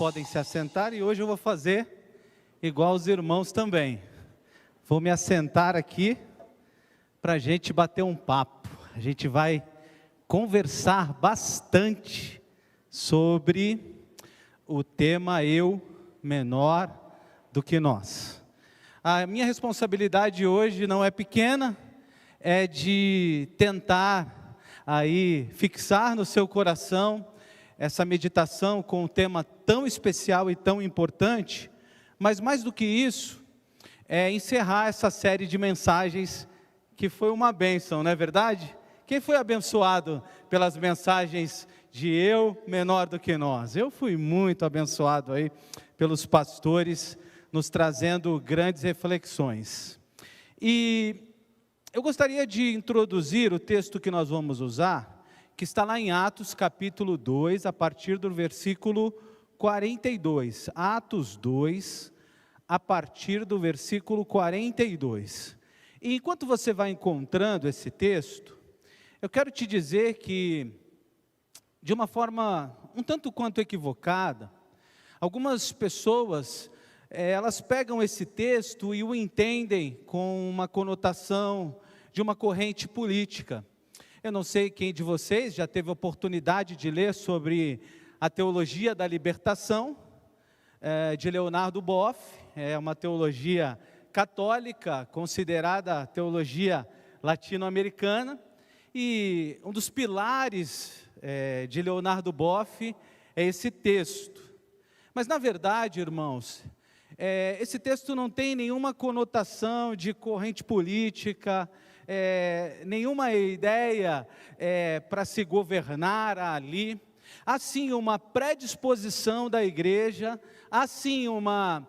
podem se assentar e hoje eu vou fazer igual os irmãos também. Vou me assentar aqui para a gente bater um papo. A gente vai conversar bastante sobre o tema eu menor do que nós. A minha responsabilidade hoje não é pequena, é de tentar aí fixar no seu coração essa meditação com um tema tão especial e tão importante, mas mais do que isso, é encerrar essa série de mensagens que foi uma bênção, não é verdade? Quem foi abençoado pelas mensagens de eu menor do que nós? Eu fui muito abençoado aí pelos pastores, nos trazendo grandes reflexões. E eu gostaria de introduzir o texto que nós vamos usar, que está lá em Atos capítulo 2, a partir do versículo 42. Atos 2, a partir do versículo 42. E enquanto você vai encontrando esse texto, eu quero te dizer que, de uma forma um tanto quanto equivocada, algumas pessoas, elas pegam esse texto e o entendem com uma conotação de uma corrente política. Eu não sei quem de vocês já teve a oportunidade de ler sobre a teologia da libertação, de Leonardo Boff. É uma teologia católica, considerada teologia latino-americana, e um dos pilares de Leonardo Boff é esse texto. Mas na verdade, irmãos, esse texto não tem nenhuma conotação de corrente política, nenhuma ideia para se governar ali. Há sim uma predisposição da igreja, há sim uma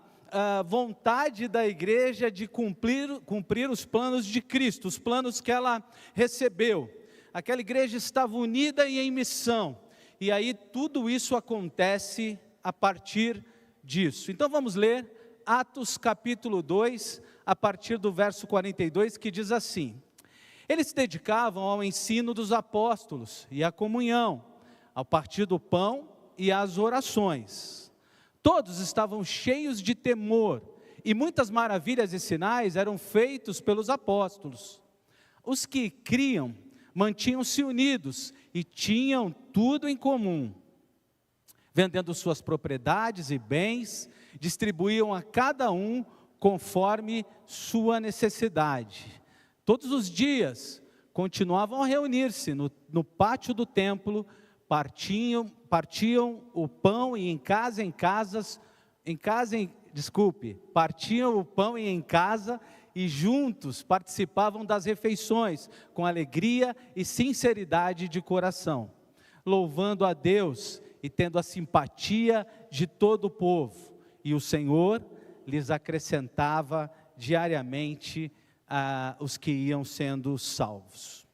vontade da igreja de cumprir os planos de Cristo, os planos que ela recebeu. Aquela igreja estava unida e em missão, e aí tudo isso acontece a partir disso. Então vamos ler Atos capítulo 2, a partir do verso 42, que diz assim: eles se dedicavam ao ensino dos apóstolos e à comunhão, ao partir do pão e às orações. Todos estavam cheios de temor, e muitas maravilhas e sinais eram feitos pelos apóstolos. Os que criam mantinham-se unidos e tinham tudo em comum. Vendendo suas propriedades e bens, distribuíam a cada um conforme sua necessidade. Todos os dias continuavam a reunir-se no pátio do templo, partiam o pão e partiam o pão e em casa e juntos participavam das refeições com alegria e sinceridade de coração, louvando a Deus e tendo a simpatia de todo o povo, e o Senhor lhes acrescentava diariamente os que iam sendo salvos.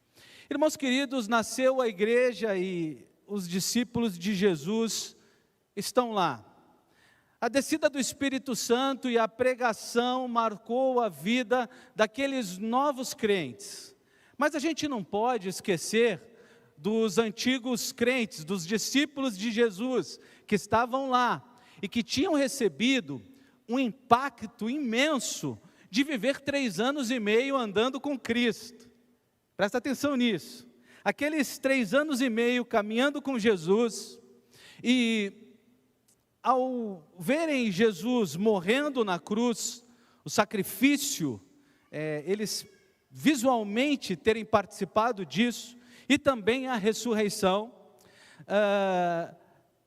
Irmãos queridos, nasceu a igreja e os discípulos de Jesus estão lá. A descida do Espírito Santo e a pregação marcou a vida daqueles novos crentes. Mas a gente não pode esquecer dos antigos crentes, dos discípulos de Jesus, que estavam lá e que tinham recebido um impacto imenso de viver 3 anos e meio andando com Cristo. Presta atenção nisso. Aqueles 3 anos e meio caminhando com Jesus, e ao verem Jesus morrendo na cruz, o sacrifício, eles visualmente terem participado disso, e também a ressurreição,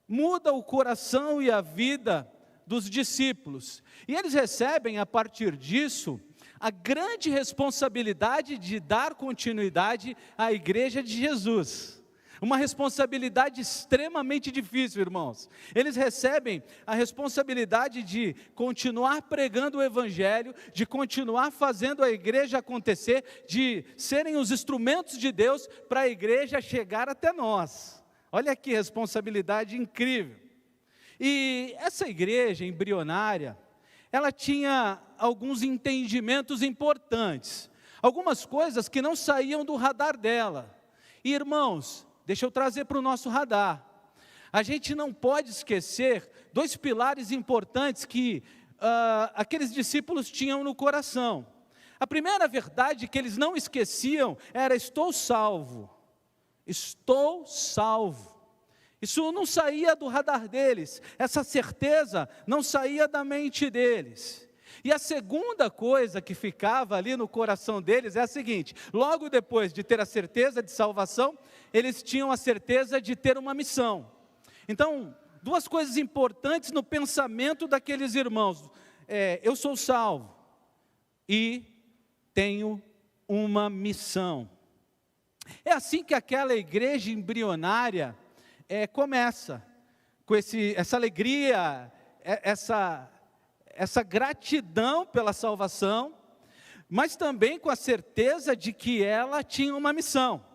muda o coração e a vida dos discípulos, e eles recebem a partir disso a grande responsabilidade de dar continuidade à igreja de Jesus. Uma responsabilidade extremamente difícil, irmãos. Eles recebem a responsabilidade de continuar pregando o evangelho, de continuar fazendo a igreja acontecer, de serem os instrumentos de Deus para a igreja chegar até nós. Olha que responsabilidade incrível. E essa igreja embrionária, ela tinha alguns entendimentos importantes, algumas coisas que não saíam do radar dela. E irmãos, deixa eu trazer para o nosso radar. A gente não pode esquecer dois pilares importantes que aqueles discípulos tinham no coração. A primeira verdade que eles não esqueciam era: estou salvo, estou salvo. Isso não saía do radar deles, essa certeza não saía da mente deles. E a segunda coisa que ficava ali no coração deles é a seguinte: logo depois de ter a certeza de salvação, eles tinham a certeza de ter uma missão. Então, duas coisas importantes no pensamento daqueles irmãos: eu sou salvo e tenho uma missão. É assim que aquela igreja embrionária começa, com essa alegria, essa gratidão pela salvação, mas também com a certeza de que ela tinha uma missão.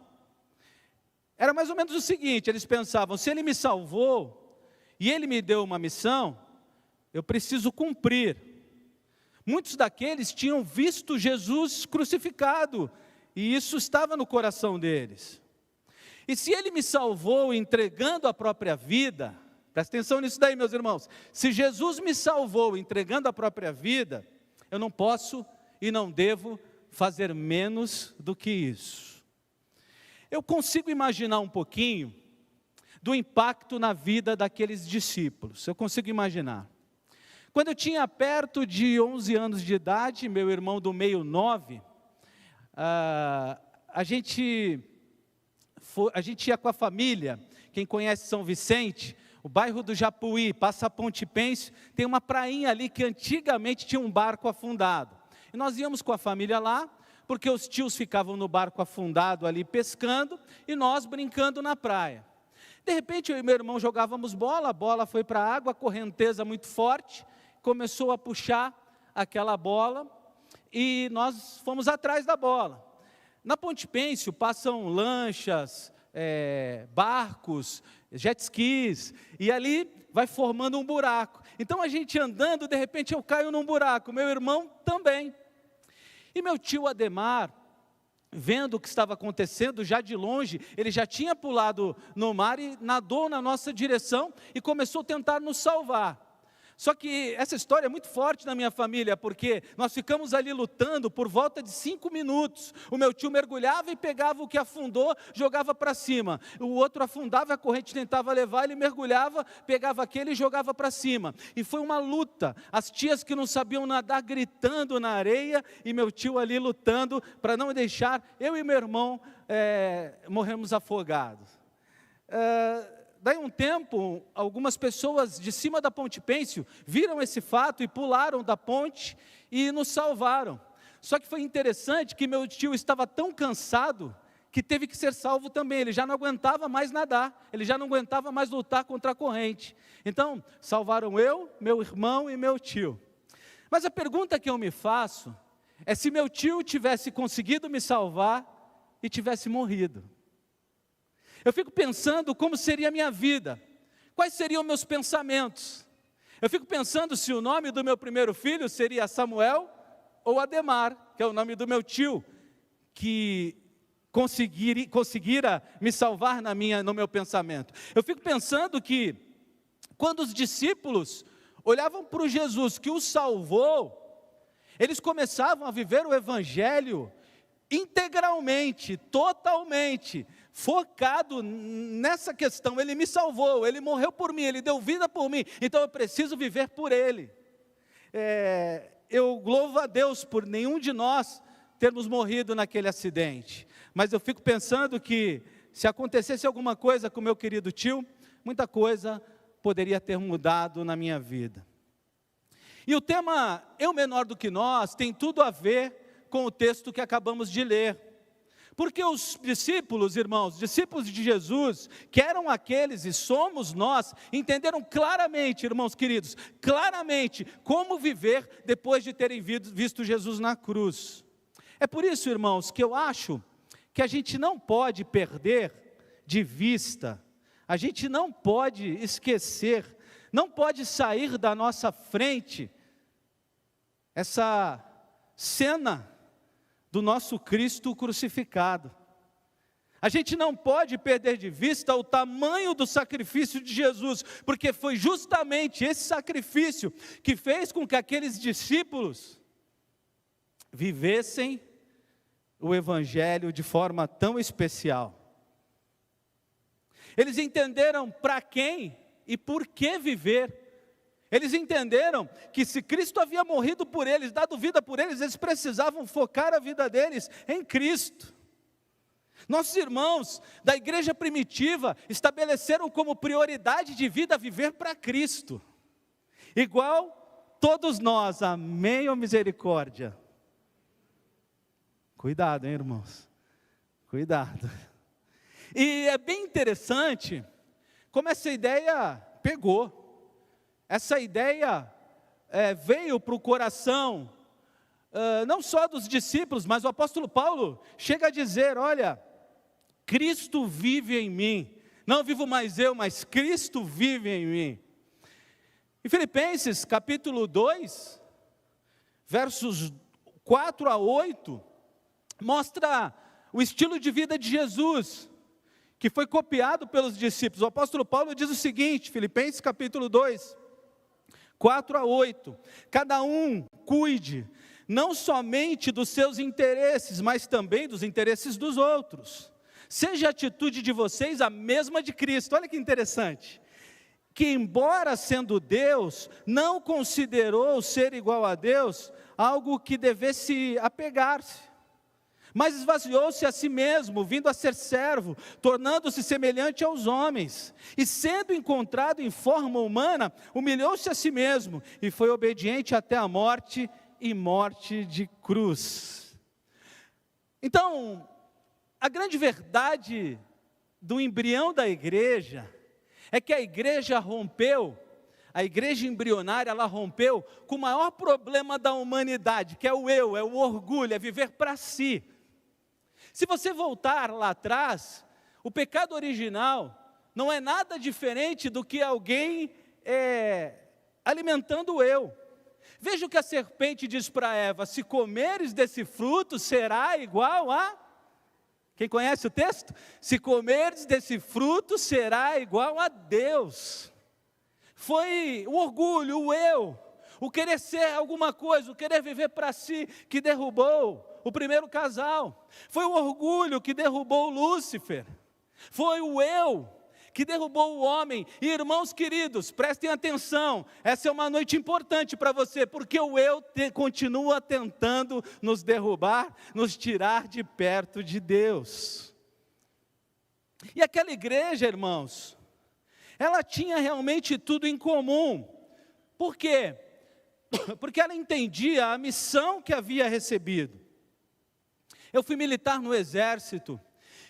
Era mais ou menos o seguinte: eles pensavam, se ele me salvou e ele me deu uma missão, eu preciso cumprir. Muitos daqueles tinham visto Jesus crucificado, e isso estava no coração deles. E se ele me salvou entregando a própria vida, presta atenção nisso daí, meus irmãos, se Jesus me salvou entregando a própria vida, eu não posso e não devo fazer menos do que isso. Eu consigo imaginar um pouquinho do impacto na vida daqueles discípulos, eu consigo imaginar. Quando eu tinha perto de 11 anos de idade, meu irmão do meio 9, a gente ia com a família. Quem conhece São Vicente, o bairro do Japuí, passa a Ponte Pêncio, tem uma prainha ali que antigamente tinha um barco afundado. E nós íamos com a família lá, porque os tios ficavam no barco afundado ali pescando, e nós brincando na praia. De repente eu e meu irmão jogávamos bola, a bola foi para a água, a correnteza muito forte, começou a puxar aquela bola, e nós fomos atrás da bola. Na Ponte Pêncio passam lanchas, barcos, jet skis, e ali vai formando um buraco. Então a gente andando, de repente eu caio num buraco, meu irmão também. E meu tio Ademar, vendo o que estava acontecendo, já de longe, ele já tinha pulado no mar e nadou na nossa direção e começou a tentar nos salvar. Só que essa história é muito forte na minha família, porque nós ficamos ali lutando por volta de 5 minutos. O meu tio mergulhava e pegava o que afundou, jogava para cima. O outro afundava, a corrente tentava levar, ele mergulhava, pegava aquele e jogava para cima. E foi uma luta, as tias que não sabiam nadar gritando na areia, e meu tio ali lutando para não deixar eu e meu irmão morrermos afogados. Daí um tempo, algumas pessoas de cima da Ponte Pêncio viram esse fato e pularam da ponte e nos salvaram. Só que foi interessante que meu tio estava tão cansado que teve que ser salvo também. Ele já não aguentava mais nadar, ele já não aguentava mais lutar contra a corrente. Então, salvaram eu, meu irmão e meu tio. Mas a pergunta que eu me faço é se meu tio tivesse conseguido me salvar e tivesse morrido. Eu fico pensando como seria a minha vida, quais seriam meus pensamentos. Eu fico pensando se o nome do meu primeiro filho seria Samuel ou Ademar, que é o nome do meu tio, que conseguira me salvar no meu pensamento. Eu fico pensando que quando os discípulos olhavam para o Jesus que os salvou, eles começavam a viver o Evangelho integralmente, totalmente, focado nessa questão. Ele me salvou, ele morreu por mim, ele deu vida por mim, então eu preciso viver por ele. Eu louvo a Deus por nenhum de nós termos morrido naquele acidente, mas eu fico pensando que se acontecesse alguma coisa com meu querido tio, muita coisa poderia ter mudado na minha vida. E o tema Eu Menor do que Nós tem tudo a ver com o texto que acabamos de ler. Porque os discípulos, irmãos, discípulos de Jesus, que eram aqueles e somos nós, entenderam claramente, irmãos queridos, claramente como viver depois de terem visto Jesus na cruz. É por isso, irmãos, que eu acho que a gente não pode perder de vista, a gente não pode esquecer, não pode sair da nossa frente essa cena do nosso Cristo crucificado. A gente não pode perder de vista o tamanho do sacrifício de Jesus, porque foi justamente esse sacrifício que fez com que aqueles discípulos vivessem o Evangelho de forma tão especial. Eles entenderam para quem e por que viver. Eles entenderam que se Cristo havia morrido por eles, dado vida por eles, eles precisavam focar a vida deles em Cristo. Nossos irmãos da igreja primitiva estabeleceram como prioridade de vida viver para Cristo. Igual todos nós, amém ou misericórdia? Cuidado, hein, irmãos? Cuidado. E é bem interessante como essa ideia pegou. Essa ideia veio para o coração, não só dos discípulos, mas o apóstolo Paulo chega a dizer, olha, Cristo vive em mim, não vivo mais eu, mas Cristo vive em mim. Em Filipenses capítulo 2, versos 4 a 8, mostra o estilo de vida de Jesus, que foi copiado pelos discípulos. O apóstolo Paulo diz o seguinte, Filipenses capítulo 2, 4 a 8, cada um cuide, não somente dos seus interesses, mas também dos interesses dos outros. Seja a atitude de vocês a mesma de Cristo. Olha que interessante, que embora sendo Deus, não considerou ser igual a Deus algo que devesse apegar-se, mas esvaziou-se a si mesmo, vindo a ser servo, tornando-se semelhante aos homens, e sendo encontrado em forma humana, humilhou-se a si mesmo, e foi obediente até a morte, e morte de cruz. Então, a grande verdade do embrião da igreja, é que a igreja rompeu, a igreja embrionária, ela rompeu com o maior problema da humanidade, que é o eu, é o orgulho, é viver para si. Se você voltar lá atrás, o pecado original não é nada diferente do que alguém alimentando o eu. Veja o que a serpente diz para Eva, se comeres desse fruto, será igual a... Quem conhece o texto? Se comeres desse fruto, será igual a Deus. Foi o orgulho, o eu, o querer ser alguma coisa, o querer viver para si, que derrubou o primeiro casal. Foi o orgulho que derrubou Lúcifer. Foi o eu que derrubou o homem. E irmãos queridos, prestem atenção, essa é uma noite importante para você, porque o eu continua tentando nos derrubar, nos tirar de perto de Deus. E aquela igreja, irmãos, ela tinha realmente tudo em comum. Por quê? Porque ela entendia a missão que havia recebido. Eu fui militar no exército,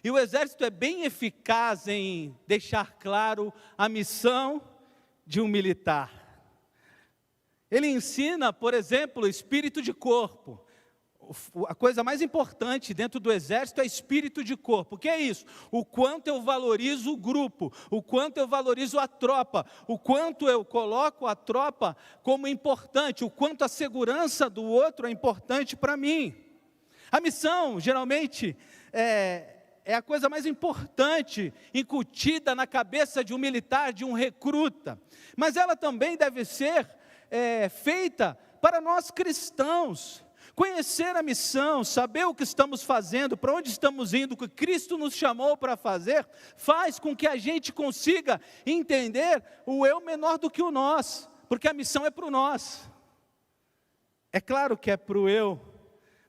e o exército é bem eficaz em deixar claro a missão de um militar. Ele ensina, por exemplo, espírito de corpo. A coisa mais importante dentro do exército é espírito de corpo. O que é isso? O quanto eu valorizo o grupo, o quanto eu valorizo a tropa, o quanto eu coloco a tropa como importante, o quanto a segurança do outro é importante para mim. A missão, geralmente, é a coisa mais importante incutida na cabeça de um militar, de um recruta. Mas ela também deve ser feita para nós cristãos. Conhecer a missão, saber o que estamos fazendo, para onde estamos indo, o que Cristo nos chamou para fazer, faz com que a gente consiga entender o eu menor do que o nós, porque a missão é para o nós. É claro que é para o eu,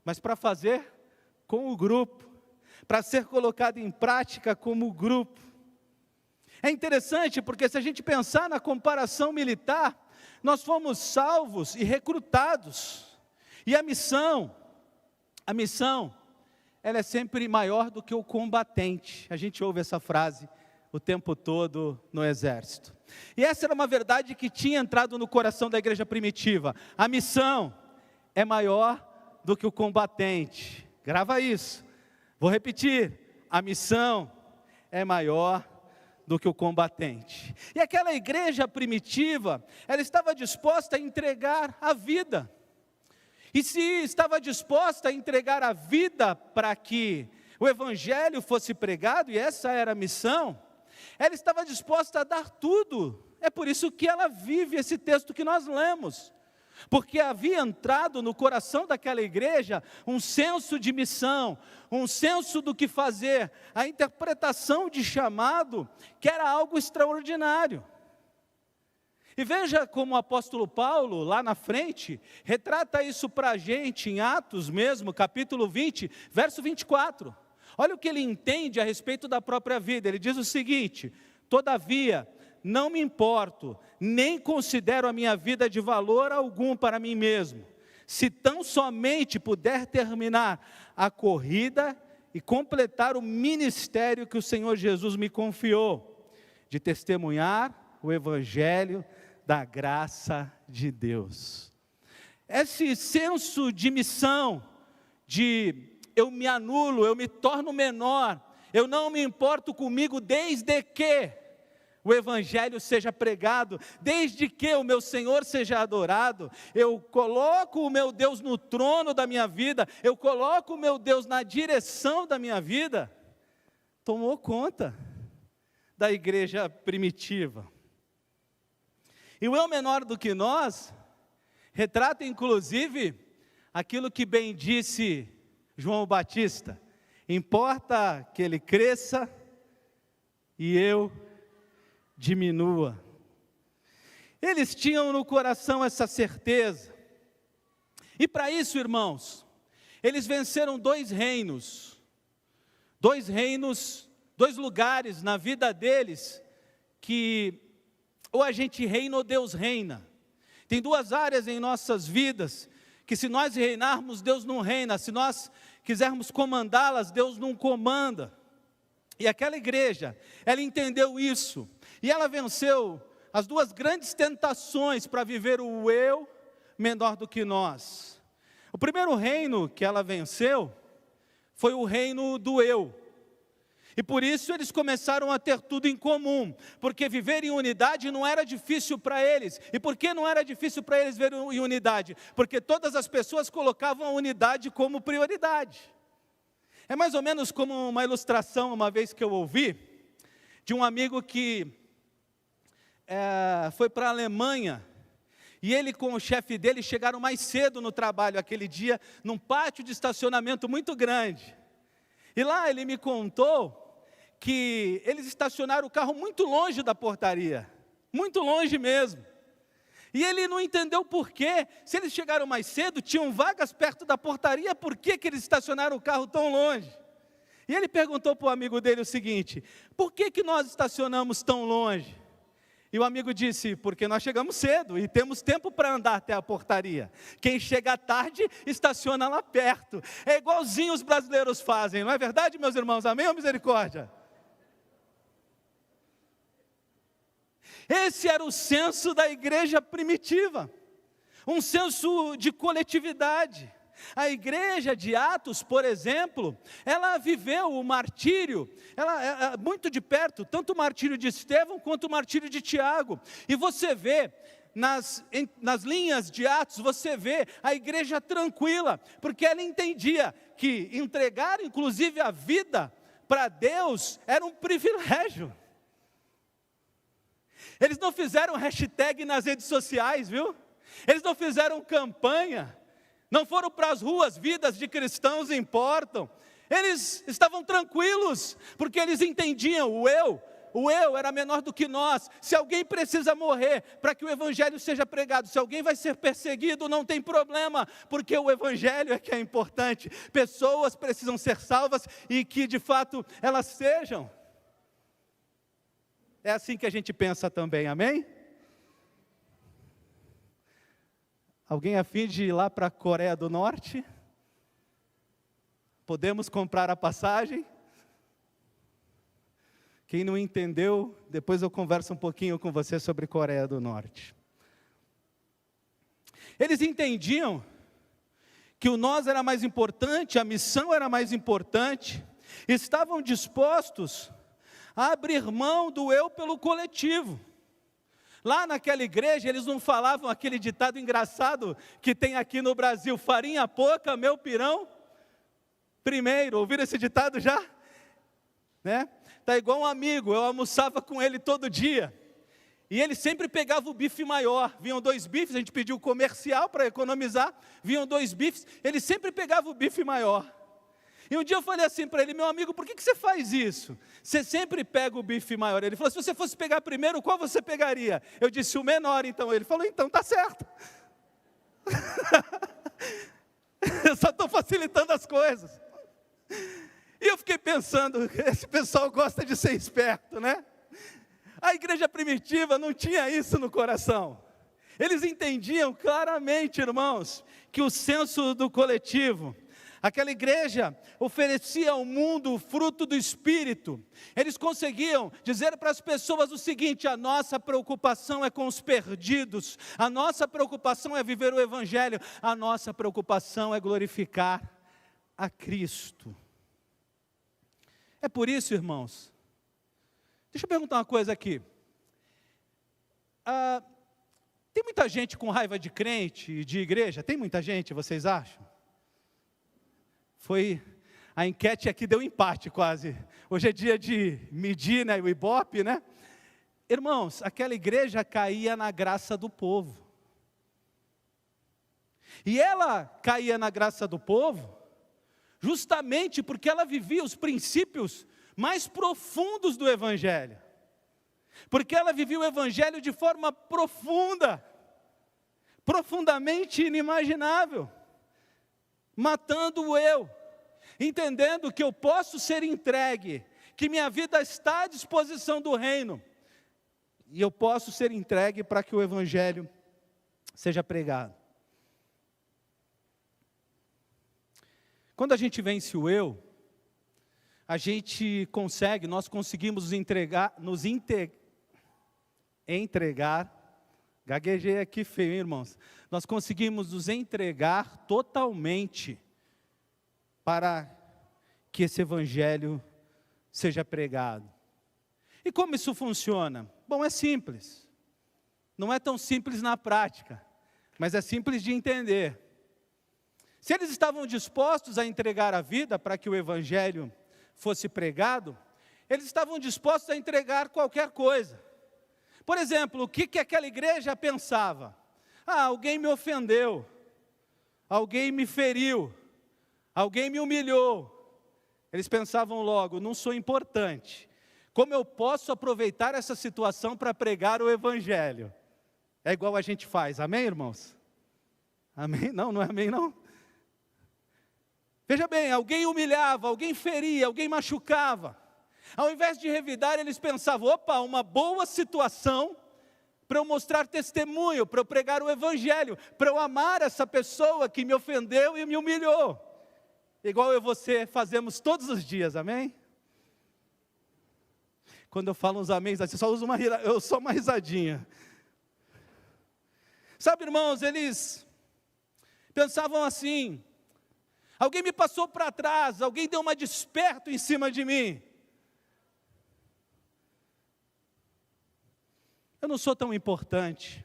mas para fazer com o grupo, para ser colocado em prática como grupo. É interessante porque se a gente pensar na comparação militar, nós fomos salvos e recrutados, e a missão, ela é sempre maior do que o combatente. A gente ouve essa frase o tempo todo no exército. E essa era uma verdade que tinha entrado no coração da igreja primitiva. A missão é maior do que o combatente. Grava isso. Vou repetir. A missão é maior do que o combatente. E aquela igreja primitiva, ela estava disposta a entregar a vida. E se estava disposta a entregar a vida para que o evangelho fosse pregado, e essa era a missão, ela estava disposta a dar tudo. É por isso que ela vive esse texto que nós lemos, porque havia entrado no coração daquela igreja um senso de missão, um senso do que fazer, a interpretação de chamado, que era algo extraordinário. E veja como o apóstolo Paulo, lá na frente, retrata isso para a gente em Atos mesmo, capítulo 20, verso 24. Olha o que ele entende a respeito da própria vida. Ele diz o seguinte: todavia, não me importo, nem considero a minha vida de valor algum para mim mesmo, se tão somente puder terminar a corrida e completar o ministério que o Senhor Jesus me confiou, de testemunhar o evangelho da graça de Deus. Esse senso de missão, de eu me anulo, eu me torno menor, eu não me importo comigo desde que o evangelho seja pregado, desde que o meu Senhor seja adorado, eu coloco o meu Deus no trono da minha vida, eu coloco o meu Deus na direção da minha vida, tomou conta da igreja primitiva. E o eu menor do que nós, retrata inclusive aquilo que bem disse João Batista: importa que ele cresça e eu diminua. Eles tinham no coração essa certeza, e para isso, irmãos, eles venceram dois lugares na vida deles, que ou a gente reina ou Deus reina. Tem duas áreas em nossas vidas, que se nós reinarmos, Deus não reina, se nós quisermos comandá-las, Deus não comanda. E aquela igreja, ela entendeu isso, e ela venceu as duas grandes tentações para viver o eu menor do que nós. O primeiro reino que ela venceu foi o reino do eu. E por isso eles começaram a ter tudo em comum, porque viver em unidade não era difícil para eles. E por que não era difícil para eles viver em unidade? Porque todas as pessoas colocavam a unidade como prioridade. É mais ou menos como uma ilustração, uma vez que eu ouvi, de um amigo que foi para a Alemanha, e ele com o chefe dele chegaram mais cedo no trabalho aquele dia, num pátio de estacionamento muito grande. E lá ele me contou que eles estacionaram o carro muito longe da portaria, muito longe mesmo. E ele não entendeu por quê. Se eles chegaram mais cedo, tinham vagas perto da portaria, por que eles estacionaram o carro tão longe? E ele perguntou para o amigo dele o seguinte: por que nós estacionamos tão longe? E o amigo disse: porque nós chegamos cedo e temos tempo para andar até a portaria. Quem chega tarde, estaciona lá perto. É igualzinho os brasileiros fazem, não é verdade, meus irmãos? Amém ou misericórdia? Esse era o senso da igreja primitiva, um senso de coletividade. A igreja de Atos, por exemplo, ela viveu o martírio, muito de perto, tanto o martírio de Estevão quanto o martírio de Tiago. E você vê, nas linhas de Atos, você vê a igreja tranquila, porque ela entendia que entregar inclusive a vida para Deus era um privilégio. Eles não fizeram hashtag nas redes sociais, viu? Eles não fizeram campanha, não foram para as ruas, vidas de cristãos importam. Eles estavam tranquilos, porque eles entendiam o eu era menor do que nós. Se alguém precisa morrer para que o evangelho seja pregado, se alguém vai ser perseguido, não tem problema, porque o evangelho é que é importante. Pessoas precisam ser salvas e que de fato elas sejam. É assim que a gente pensa também, amém? Alguém a fim de ir lá para a Coreia do Norte? Podemos comprar a passagem? Quem não entendeu, depois eu converso um pouquinho com você sobre Coreia do Norte. Eles entendiam que o nós era mais importante, a missão era mais importante, estavam dispostos a abrir mão do eu pelo coletivo. Lá naquela igreja, eles não falavam aquele ditado engraçado que tem aqui no Brasil: farinha pouca, meu pirão primeiro. Ouviram esse ditado já? Né? Tá igual um amigo, eu almoçava com ele todo dia. E ele sempre pegava o bife maior. Vinham 2 bifes, a gente pediu comercial para economizar. Vinham 2 bifes, ele sempre pegava o bife maior. E um dia eu falei assim para ele: meu amigo, por que você faz isso? Você sempre pega o bife maior. Ele falou: se você fosse pegar primeiro, qual você pegaria? Eu disse: o menor, então. Ele falou: então tá certo. Eu só estou facilitando as coisas. E eu fiquei pensando, esse pessoal gosta de ser esperto, né? A igreja primitiva não tinha isso no coração. Eles entendiam claramente, irmãos, que o senso do coletivo, aquela igreja oferecia ao mundo o fruto do Espírito. Eles conseguiam dizer para as pessoas o seguinte: a nossa preocupação é com os perdidos, a nossa preocupação é viver o Evangelho, a nossa preocupação é glorificar a Cristo. É por isso, irmãos, deixa eu perguntar uma coisa aqui. Tem muita gente com raiva de crente e de igreja? Tem muita gente, vocês acham? A enquete aqui deu empate quase. Hoje é dia de medir, né, o Ibope, né? Irmãos, aquela igreja caía na graça do povo. E ela caía na graça do povo justamente porque ela vivia os princípios mais profundos do Evangelho. Porque ela vivia o Evangelho de forma profunda, profundamente inimaginável, matando o eu, entendendo que eu posso ser entregue, que minha vida está à disposição do reino, e eu posso ser entregue para que o Evangelho seja pregado. Quando a gente vence o eu, nós conseguimos entregar, gaguejei aqui feio, hein, irmãos? Nós conseguimos nos entregar totalmente para que esse Evangelho seja pregado. E como isso funciona? Bom, é simples. Não é tão simples na prática, mas é simples de entender. Se eles estavam dispostos a entregar a vida para que o Evangelho fosse pregado, eles estavam dispostos a entregar qualquer coisa. Por exemplo, o que aquela igreja pensava? Alguém me ofendeu, alguém me feriu, alguém me humilhou. Eles pensavam logo: não sou importante. Como eu posso aproveitar essa situação para pregar o Evangelho? É igual a gente faz, amém, irmãos? Amém? Não é amém não? Veja bem, alguém humilhava, alguém feria, alguém machucava. Ao invés de revidar, eles pensavam: opa, uma boa situação para eu mostrar testemunho, para eu pregar o Evangelho, para eu amar essa pessoa que me ofendeu e me humilhou. Igual eu e você fazemos todos os dias, amém? Quando eu falo uns amém, você só usa uma risadinha. Sabe, irmãos, eles pensavam assim: alguém me passou para trás, alguém deu uma desperto em cima de mim. Eu não sou tão importante.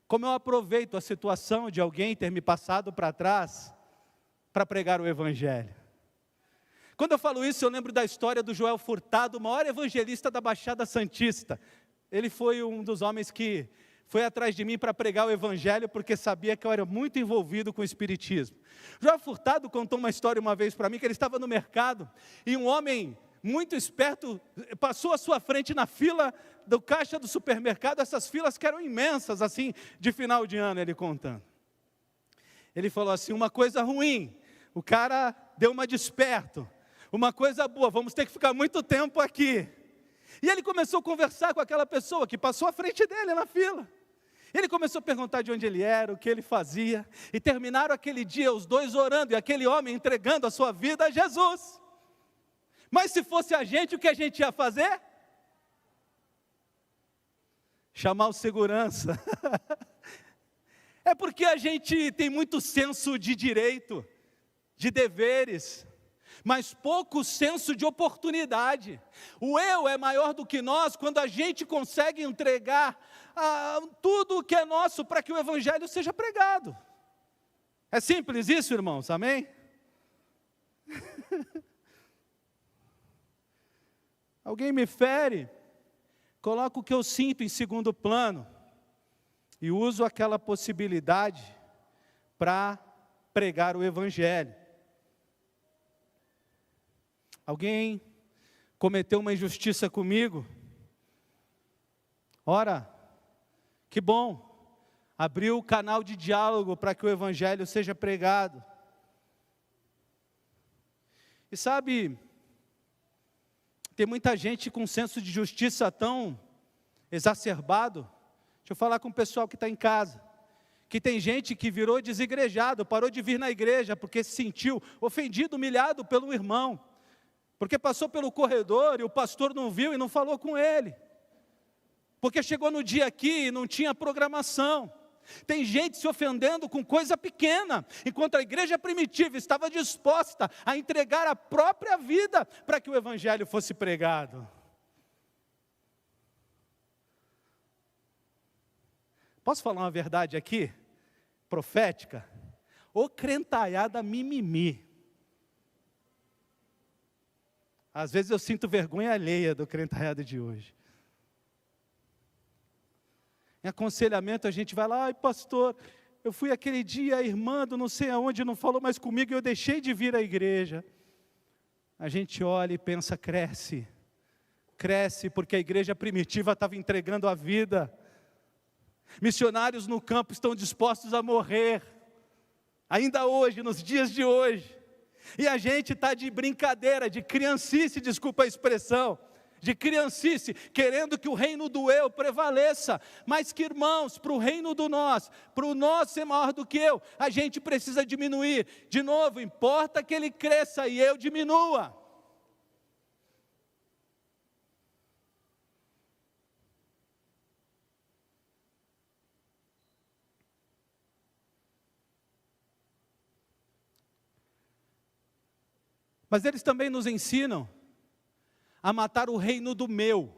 Como eu aproveito a situação de alguém ter me passado para trás para pregar o Evangelho. Quando eu falo isso, eu lembro da história do Joel Furtado, o maior evangelista da Baixada Santista. Ele foi um dos homens que foi atrás de mim para pregar o Evangelho, porque sabia que eu era muito envolvido com o Espiritismo. Joel Furtado contou uma história uma vez para mim, que ele estava no mercado, e um homem muito esperto passou à sua frente na fila do caixa do supermercado, essas filas que eram imensas, assim, de final de ano, ele contando. Ele falou assim: uma coisa ruim, o cara deu uma desperto. Uma coisa boa, vamos ter que ficar muito tempo aqui. E ele começou a conversar com aquela pessoa que passou à frente dele na fila. Ele começou a perguntar de onde ele era, o que ele fazia, e terminaram aquele dia os dois orando, e aquele homem entregando a sua vida a Jesus. Mas se fosse a gente, o que a gente ia fazer? Chamar o segurança. É porque a gente tem muito senso de direito, de deveres, mas pouco senso de oportunidade. O eu é maior do que nós quando a gente consegue entregar tudo o que é nosso para que o Evangelho seja pregado. É simples isso, irmãos, amém? Alguém me fere, coloco o que eu sinto em segundo plano e uso aquela possibilidade para pregar o Evangelho. Alguém cometeu uma injustiça comigo? Ora, que bom, abriu o canal de diálogo para que o Evangelho seja pregado. E sabe, tem muita gente com um senso de justiça tão exacerbado. Deixa eu falar com o pessoal que está em casa. Que tem gente que virou desigrejado, parou de vir na igreja porque se sentiu ofendido, humilhado pelo irmão. Porque passou pelo corredor e o pastor não viu e não falou com ele. Porque chegou no dia aqui e não tinha programação. Tem gente se ofendendo com coisa pequena, enquanto a igreja primitiva estava disposta a entregar a própria vida para que o Evangelho fosse pregado. Posso falar uma verdade aqui? Profética? Ô crentaiada mimimi. Às vezes eu sinto vergonha alheia do crentaiada de hoje. Em aconselhamento a gente vai lá, ai pastor, eu fui aquele dia, a irmã do não sei aonde não falou mais comigo e eu deixei de vir à igreja. A gente olha e pensa, cresce porque a igreja primitiva estava entregando a vida. Missionários no campo estão dispostos a morrer, ainda hoje, nos dias de hoje. E a gente está de brincadeira, de criancice, desculpa a expressão, de criancice, querendo que o reino do eu prevaleça, mas que irmãos, para o reino do nós, para o nós ser maior do que eu, a gente precisa diminuir. De novo, importa que ele cresça e eu diminua. Mas eles também nos ensinam a matar o reino do meu.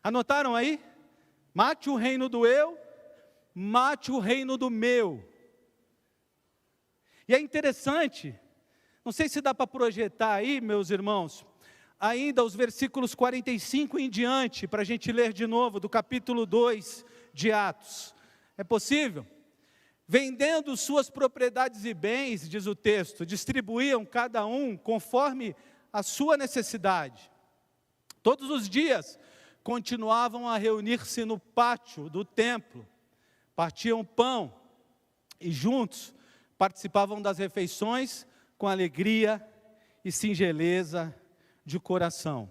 Anotaram aí? Mate o reino do eu, mate o reino do meu. E é interessante, não sei se dá para projetar aí, meus irmãos, ainda os versículos 45 em diante, para a gente ler de novo, do capítulo 2 de Atos. É possível? Vendendo suas propriedades e bens, diz o texto, distribuíam cada um conforme a sua necessidade. Todos os dias continuavam a reunir-se no pátio do templo, partiam pão e juntos participavam das refeições com alegria e singeleza de coração.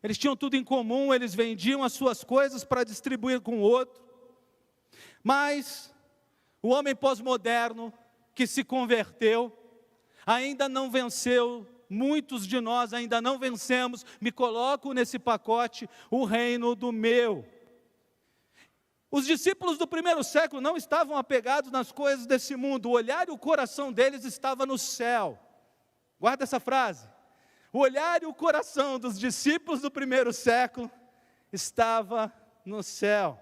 Eles tinham tudo em comum, eles vendiam as suas coisas para distribuir com o outro. Mas o homem pós-moderno que se converteu ainda não venceu. Muitos de nós ainda não vencemos, me coloco nesse pacote, o reino do meu. Os discípulos do primeiro século não estavam apegados nas coisas desse mundo, o olhar e o coração deles estava no céu. Guarda essa frase. O olhar e o coração dos discípulos do primeiro século estava no céu.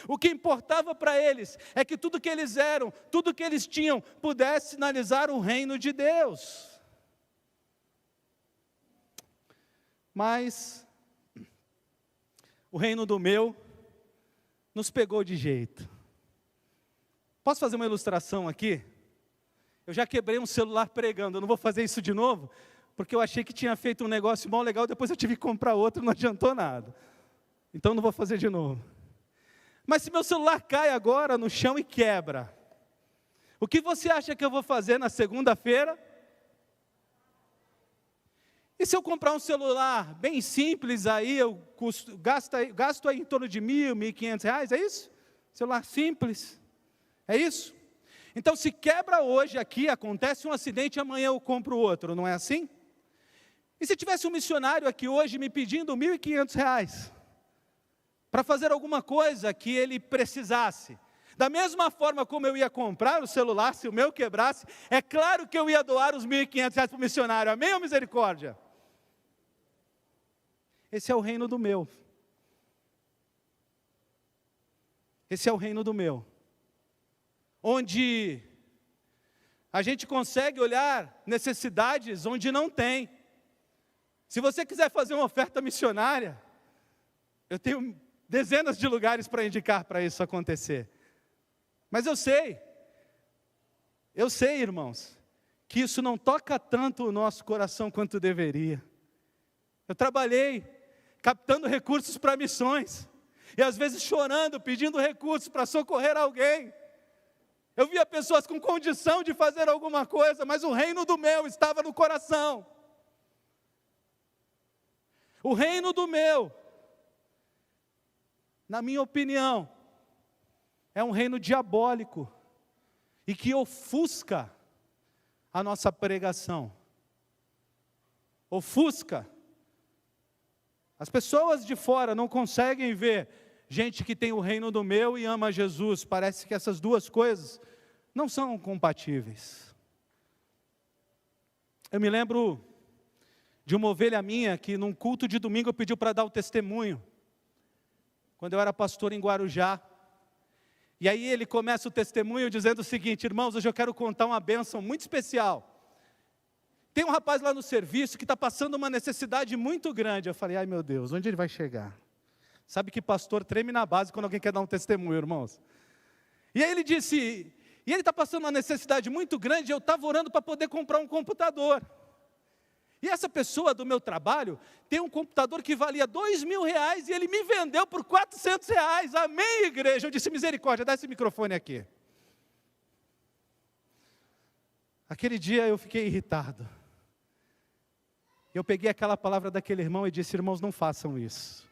O que importava para eles é que tudo que eles eram, tudo que eles tinham, pudesse sinalizar o reino de Deus. Mas o reino do meu nos pegou de jeito. Posso fazer uma ilustração aqui? Eu já quebrei um celular pregando, eu não vou fazer isso de novo, porque eu achei que tinha feito um negócio bom, legal, depois eu tive que comprar outro, não adiantou nada. Então não vou fazer de novo. Mas se meu celular cai agora no chão e quebra, o que você acha que eu vou fazer na segunda-feira? E se eu comprar um celular bem simples aí, eu gasto aí em torno de R$1.000, R$1.500, é isso? Celular simples, é isso? Então se quebra hoje aqui, acontece um acidente, amanhã eu compro outro, não é assim? E se tivesse um missionário aqui hoje me pedindo R$1.500, para fazer alguma coisa que ele precisasse, da mesma forma como eu ia comprar o celular, se o meu quebrasse, é claro que eu ia doar os R$1.500 para o missionário, amém ou misericórdia? Esse é o reino do meu. Esse é o reino do meu. Onde A gente consegue olhar necessidades onde não tem. Se você quiser fazer uma oferta missionária, eu tenho dezenas de lugares para indicar para isso acontecer. Mas eu sei, irmãos, que isso não toca tanto o nosso coração quanto deveria. Eu trabalhei captando recursos para missões, e às vezes chorando, pedindo recursos para socorrer alguém. Eu via pessoas com condição de fazer alguma coisa, mas o reino do meu estava no coração. O reino do meu, na minha opinião, é um reino diabólico e que ofusca a nossa pregação. Ofusca. As pessoas de fora não conseguem ver gente que tem o reino do meu e ama Jesus. Parece que essas duas coisas não são compatíveis. Eu me lembro de uma ovelha minha que num culto de domingo pediu para dar o testemunho. Quando eu era pastor em Guarujá. E aí ele começa o testemunho dizendo o seguinte: irmãos, hoje eu quero contar uma bênção muito especial. Tem um rapaz lá no serviço que está passando uma necessidade muito grande. Eu falei, ai meu Deus, onde ele vai chegar? Sabe que pastor treme na base quando alguém quer dar um testemunho, irmãos. E aí ele disse, e ele está passando uma necessidade muito grande, eu estava orando para poder comprar um computador. E essa pessoa do meu trabalho tem um computador que valia R$2.000 e ele me vendeu por R$400. Amém, igreja? Eu disse, misericórdia, dá esse microfone aqui. Aquele dia eu fiquei irritado. Eu peguei aquela palavra daquele irmão e disse, irmãos, não façam isso.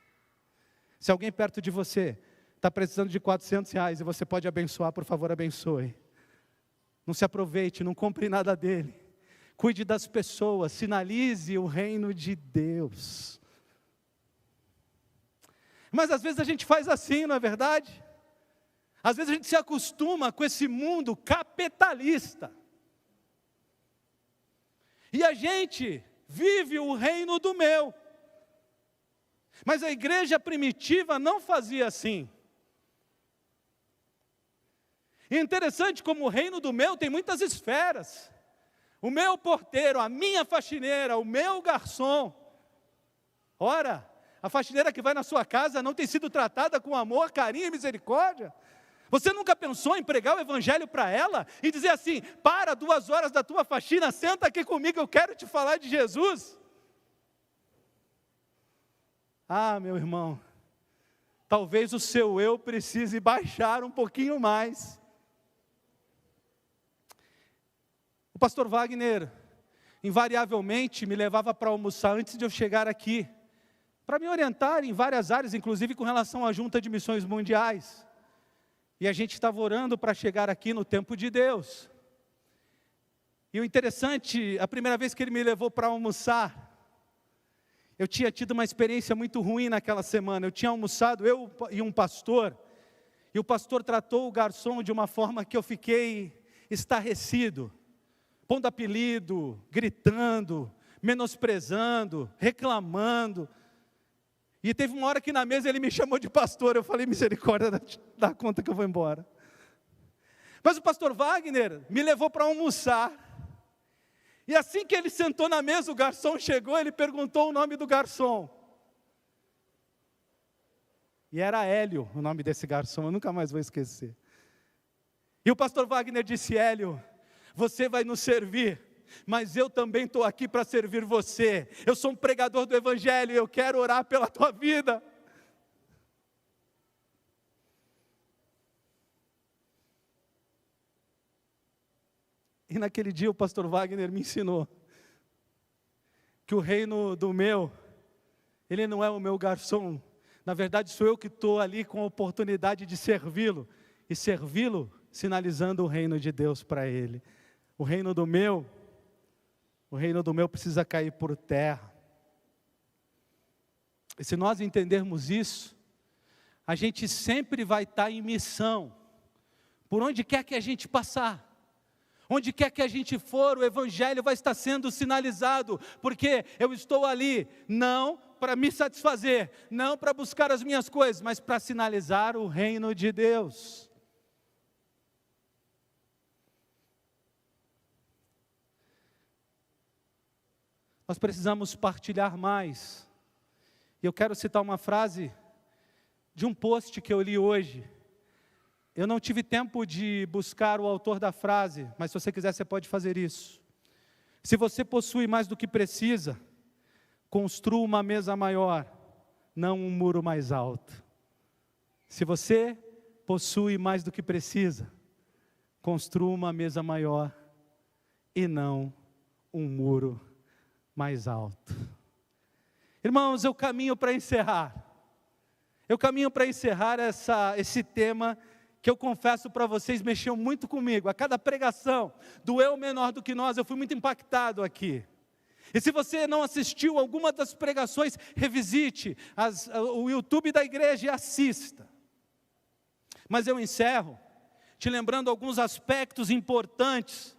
Se alguém perto de você está precisando de R$400 e você pode abençoar, por favor, abençoe. Não se aproveite, não compre nada dele. Cuide das pessoas, sinalize o reino de Deus. Mas às vezes a gente faz assim, não é verdade? Às vezes a gente se acostuma com esse mundo capitalista. E a gente vive o reino do meu. Mas a igreja primitiva não fazia assim. E é interessante como o reino do meu tem muitas esferas. O meu porteiro, a minha faxineira, o meu garçom. Ora, a faxineira que vai na sua casa não tem sido tratada com amor, carinho e misericórdia? Você nunca pensou em pregar o evangelho para ela e dizer assim, para 2 horas da tua faxina, senta aqui comigo, eu quero te falar de Jesus? Ah, meu irmão, talvez o seu eu precise baixar um pouquinho mais. O pastor Wagner, invariavelmente, me levava para almoçar antes de eu chegar aqui, para me orientar em várias áreas, inclusive com relação à Junta de Missões Mundiais. E a gente estava orando para chegar aqui no tempo de Deus. E o interessante, a primeira vez que ele me levou para almoçar, eu tinha tido uma experiência muito ruim naquela semana. Eu tinha almoçado, eu e um pastor, e o pastor tratou o garçom de uma forma que eu fiquei estarrecido, pondo apelido, gritando, menosprezando, reclamando. E teve uma hora que na mesa ele me chamou de pastor, eu falei, misericórdia, dá conta que eu vou embora. Mas o pastor Wagner me levou para almoçar, e assim que ele sentou na mesa, o garçom chegou, ele perguntou o nome do garçom. E era Hélio, o nome desse garçom, eu nunca mais vou esquecer. E o pastor Wagner disse, Hélio, você vai nos servir, mas eu também estou aqui para servir você. Eu sou um pregador do evangelho e eu quero orar pela tua vida. E naquele dia o pastor Wagner me ensinou que o reino do meu, ele não é o meu garçom. Na verdade sou eu que estou ali com a oportunidade de servi-lo. E servi-lo sinalizando o reino de Deus para ele. O reino do meu precisa cair por terra. E se nós entendermos isso, a gente sempre vai estar em missão, por onde quer que a gente passar. Onde quer que a gente for, o evangelho vai estar sendo sinalizado, porque eu estou ali, não para me satisfazer, não para buscar as minhas coisas, mas para sinalizar o reino de Deus. nós precisamos partilhar mais. E eu quero citar uma frase de um post que eu li hoje. Eu não tive tempo de buscar o autor da frase, mas se você quiser, você pode fazer isso. Se você possui mais do que precisa, construa uma mesa maior, não um muro mais alto. Se você possui mais do que precisa, construa uma mesa maior e não um muro mais alto. Irmãos, eu caminho para encerrar. Eu caminho para encerrar esse tema que eu confesso para vocês, mexeu muito comigo. A cada pregação do eu menor do que nós, eu fui muito impactado aqui. E se você não assistiu alguma das pregações, revisite o YouTube da igreja e assista. Mas eu encerro te lembrando alguns aspectos importantes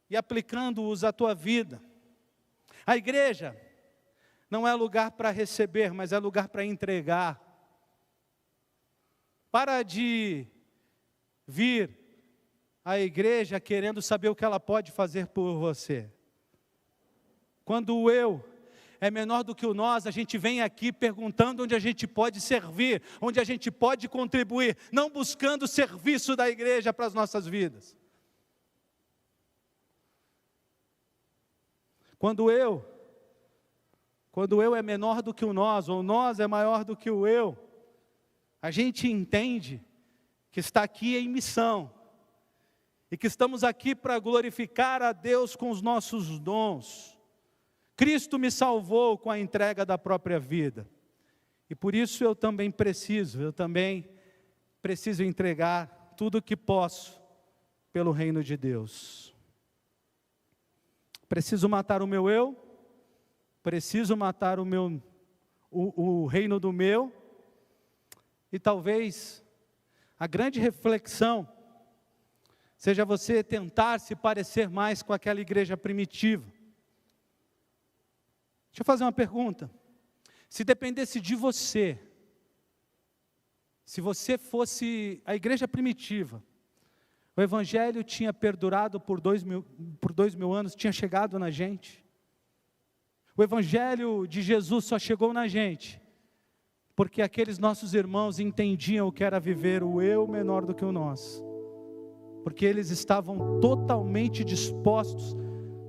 e aplicando-os à tua vida. A igreja não é lugar para receber, mas é lugar para entregar. Para de vir à igreja querendo saber o que ela pode fazer por você. Quando o eu é menor do que o nós, a gente vem aqui perguntando onde a gente pode servir, onde a gente pode contribuir, não buscando o serviço da igreja para as nossas vidas. Quando o eu é menor do que o nós, ou o nós é maior do que o eu, a gente entende que está aqui em missão, e que estamos aqui para glorificar a Deus com os nossos dons. Cristo me salvou com a entrega da própria vida, e por isso eu também preciso entregar tudo o que posso pelo reino de Deus. Preciso matar o meu eu, preciso matar o reino do meu, e talvez a grande reflexão seja você tentar se parecer mais com aquela igreja primitiva. Deixa eu fazer uma pergunta. Se dependesse de você, se você fosse a igreja primitiva, o evangelho tinha perdurado por 2000 anos, tinha chegado na gente. O evangelho de Jesus só chegou na gente porque aqueles nossos irmãos entendiam o que era viver o eu menor do que o nós, porque eles estavam totalmente dispostos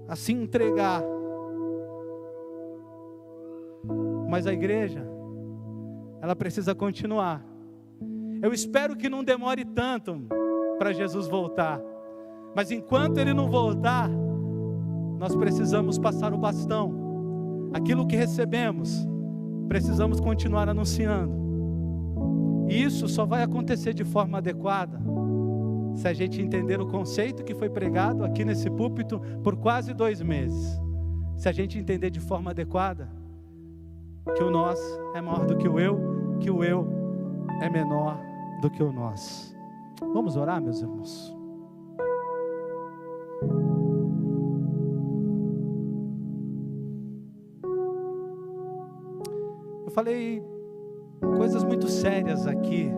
a se entregar. Mas a igreja, ela precisa continuar. Eu espero que não demore tanto para Jesus voltar, mas enquanto Ele não voltar, nós precisamos passar o bastão. Aquilo que recebemos, precisamos continuar anunciando. E isso só vai acontecer de forma adequada se a gente entender o conceito que foi pregado aqui nesse púlpito por quase 2 meses. Se a gente entender de forma adequada que o nós é maior do que o eu é menor do que o nós. Vamos orar, meus irmãos? Eu falei coisas muito sérias aqui,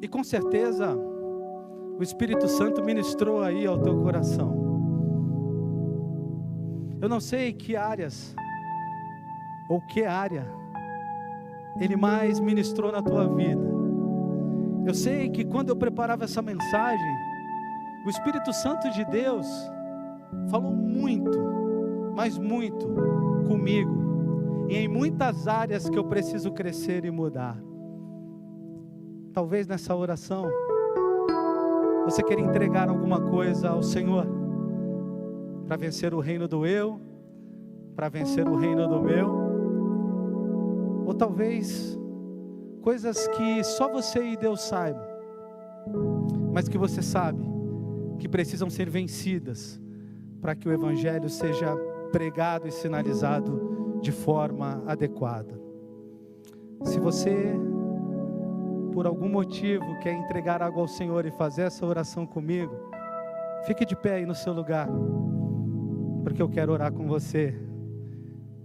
e com certeza o Espírito Santo ministrou aí ao teu coração. Eu não sei que áreas ou que área Ele mais ministrou na tua vida. Eu sei que quando eu preparava essa mensagem, o Espírito Santo de Deus falou muito, mas muito comigo, e em muitas áreas que eu preciso crescer e mudar. Talvez nessa oração você queira entregar alguma coisa ao Senhor para vencer o reino do eu, para vencer o reino do meu, ou talvez coisas que só você e Deus saibam, mas que você sabe que precisam ser vencidas para que o evangelho seja pregado e sinalizado de forma adequada. Se você, por algum motivo, quer entregar algo ao Senhor e fazer essa oração comigo, fique de pé aí no seu lugar, porque eu quero orar com você.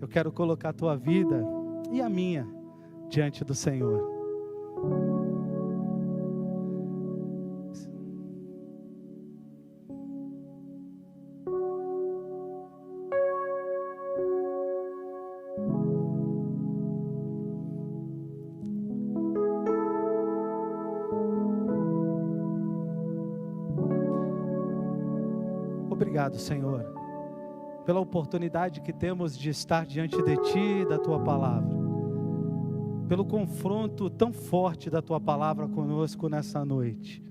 Eu quero colocar a tua vida e a minha diante do Senhor. Obrigado, Senhor, pela oportunidade que temos de estar diante de Ti e da Tua Palavra, pelo confronto tão forte da Tua Palavra conosco nessa noite.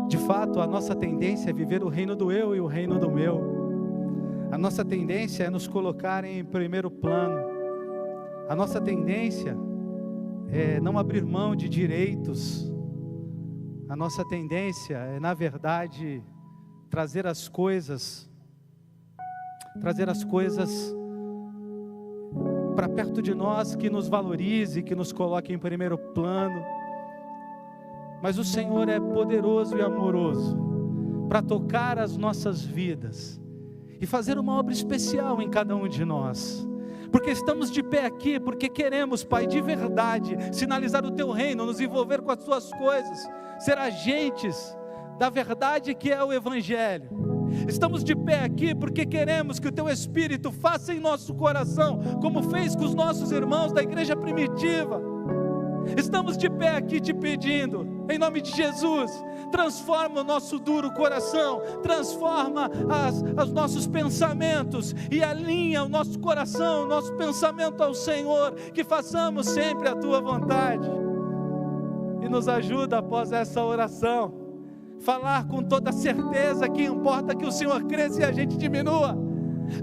De fato, a nossa tendência é viver o reino do eu e o reino do meu. A nossa tendência é nos colocar em primeiro plano. A nossa tendência é não abrir mão de direitos. A nossa tendência é, na verdade, trazer as coisas para perto de nós, que nos valorize, que nos coloque em primeiro plano. Mas o Senhor é poderoso e amoroso para tocar as nossas vidas e fazer uma obra especial em cada um de nós. Porque estamos de pé aqui, porque queremos, Pai, de verdade, sinalizar o Teu reino, nos envolver com as Tuas coisas, ser agentes da verdade que é o Evangelho. Estamos de pé aqui porque queremos que o Teu Espírito faça em nosso coração, como fez com os nossos irmãos da igreja primitiva. Estamos de pé aqui te pedindo, em nome de Jesus, transforma o nosso duro coração, transforma os nossos pensamentos e alinha o nosso coração, o nosso pensamento ao Senhor, que façamos sempre a Tua vontade. E nos ajuda após essa oração, falar com toda certeza que importa que o Senhor cresça e a gente diminua,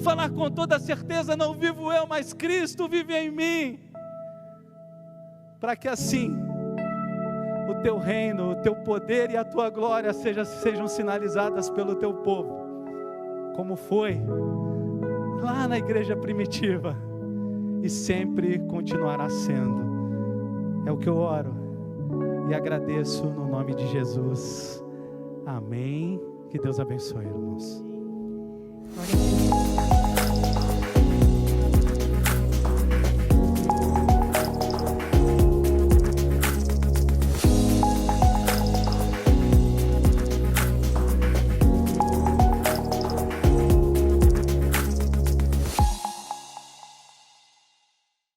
falar com toda certeza, não vivo eu, mas Cristo vive em mim, para que assim o Teu reino, o Teu poder e a Tua glória sejam sinalizadas pelo Teu povo, como foi lá na igreja primitiva, e sempre continuará sendo. É o que eu oro e agradeço no nome de Jesus. Amém. Que Deus abençoe, irmãos.